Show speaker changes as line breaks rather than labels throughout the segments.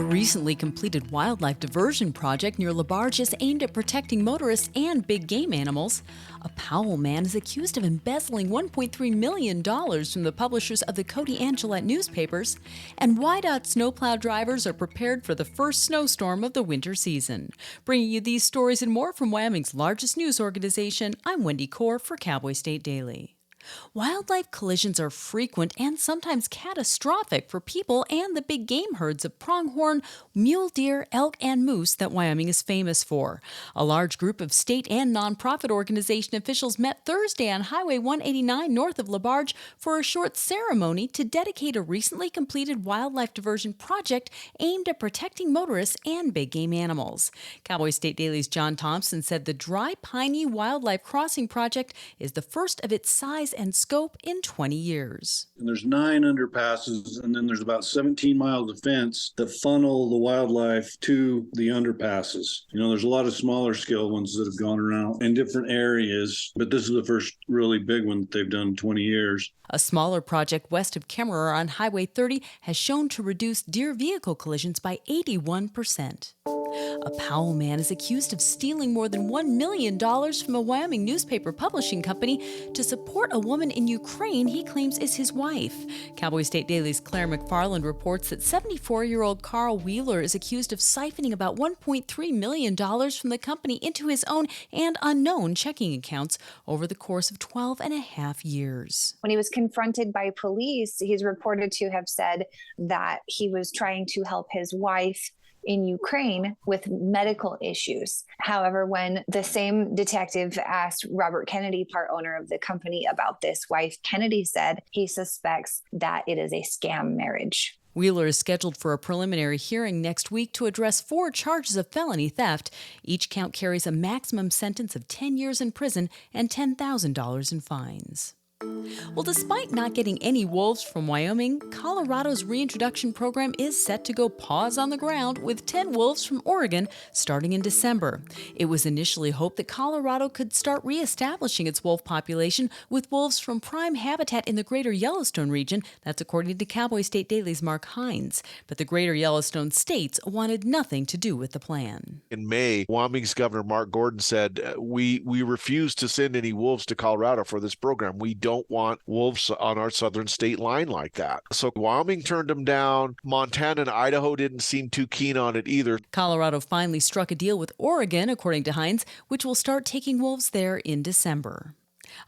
recently completed wildlife diversion project near LaBarge is aimed at protecting motorists and big game animals. A Powell man is accused of embezzling $1.3 million from the publishers of the Cody and Gillette newspapers. And YDOT Snowplow Drivers are prepared for the first snowstorm of the winter season. Bringing you these stories and more from Wyoming's largest news organization, I'm Wendy Core for Cowboy State Daily. Wildlife collisions are frequent and sometimes catastrophic for people and the big game herds of pronghorn, mule deer, elk, and moose that Wyoming is famous for. A large group of state and nonprofit organization officials met Thursday on Highway 189 north of LaBarge for a short ceremony to dedicate a recently completed wildlife diversion project aimed at protecting motorists and big game animals. Cowboy State Daily's John Thompson said the Dry Piney Wildlife Crossing Project is the first of its size and scope in 20 years.
And there's 9 underpasses, and then there's about 17 miles of fence that funnel the wildlife to the underpasses. There's a lot of smaller scale ones that have gone around in different areas, but this is the first really big one that they've done in 20 years.
A smaller project west of Kemmerer on Highway 30 has shown to reduce deer vehicle collisions by 81%. A Powell man is accused of stealing more than $1 million from a Wyoming newspaper publishing company to support a woman in Ukraine he claims is his wife. Cowboy State Daily's Claire McFarland reports that 74-year-old Carl Wheeler is accused of siphoning about $1.3 million from the company into his own and unknown checking accounts over the course of 12 and a half years.
When he was confronted by police, he's reported to have said that he was trying to help his wife in Ukraine with medical issues. However, when the same detective asked Robert Kennedy, part owner of the company, about this wife, Kennedy said he suspects that it is a scam marriage.
Wheeler is scheduled for a preliminary hearing next week to address 4 charges of felony theft. Each count carries a maximum sentence of 10 years in prison and $10,000 in fines. Well, despite not getting any wolves from Wyoming, Colorado's reintroduction program is set to go paws on the ground with 10 wolves from Oregon starting in December. It was initially hoped that Colorado could start reestablishing its wolf population with wolves from prime habitat in the greater Yellowstone region. That's according to Cowboy State Daily's Mark Hines. But the greater Yellowstone states wanted nothing to do with the plan.
In May, Wyoming's Governor Mark Gordon said, we refuse to send any wolves to Colorado for this program. We don't want wolves on our southern state line like that. So Wyoming turned them down. Montana and Idaho didn't seem too keen on it either.
Colorado finally struck a deal with Oregon, according to Hines, which will start taking wolves there in December.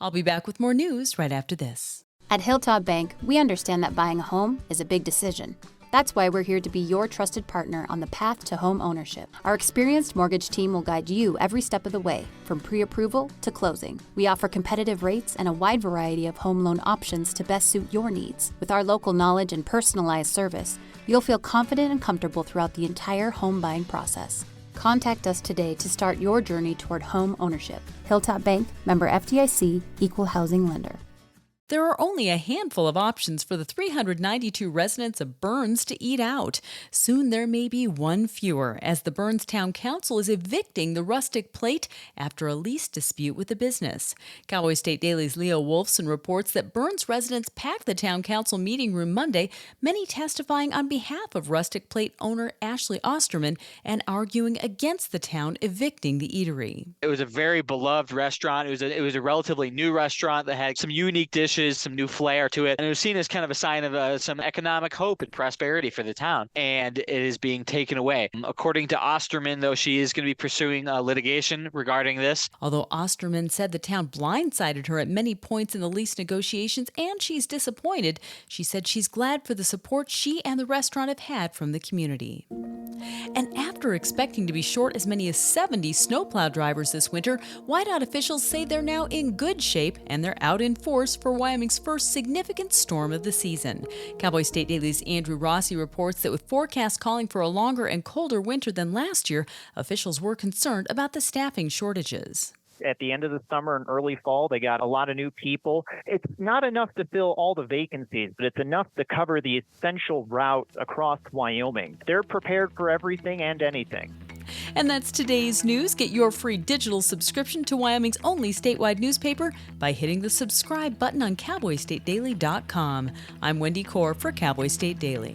I'll be back with more news right after this.
At Hilltop Bank, we understand that buying a home is a big decision. That's why we're here to be your trusted partner on the path to home ownership. Our experienced mortgage team will guide you every step of the way, from pre-approval to closing. We offer competitive rates and a wide variety of home loan options to best suit your needs. With our local knowledge and personalized service, you'll feel confident and comfortable throughout the entire home buying process. Contact us today to start your journey toward home ownership. Hilltop Bank, member FDIC, equal housing lender.
There are only a handful of options for the 392 residents of Burns to eat out. Soon there may be one fewer, as the Burns Town Council is evicting the Rustic plate after a lease dispute with the business. Cowboy State Daily's Leo Wolfson reports that Burns residents packed the Town Council meeting room Monday, many testifying on behalf of Rustic plate owner Ashley Osterman and arguing against the town evicting the eatery.
It was a very beloved restaurant. It was a relatively new restaurant that had some unique dishes, some new flair to it, and it was seen as kind of a sign of some economic hope and prosperity for the town, and it is being taken away. According to Osterman, though, she is going to be pursuing litigation regarding this.
Although Osterman said the town blindsided her at many points in the lease negotiations and she's disappointed, she said she's glad for the support she and the restaurant have had from the community. And after expecting to be short as many as 70 snowplow drivers this winter, YDOT officials say they're now in good shape and they're out in force for Wyoming's first significant storm of the season. Cowboy State Daily's Andrew Rossi reports that with forecasts calling for a longer and colder winter than last year, officials were concerned about the staffing shortages.
At the end of the summer and early fall, they got a lot of new people. It's not enough to fill all the vacancies, but it's enough to cover the essential routes across Wyoming. They're prepared for everything and anything.
And that's today's news. Get your free digital subscription to Wyoming's only statewide newspaper by hitting the subscribe button on CowboyStateDaily.com. I'm Wendy Core for Cowboy State Daily.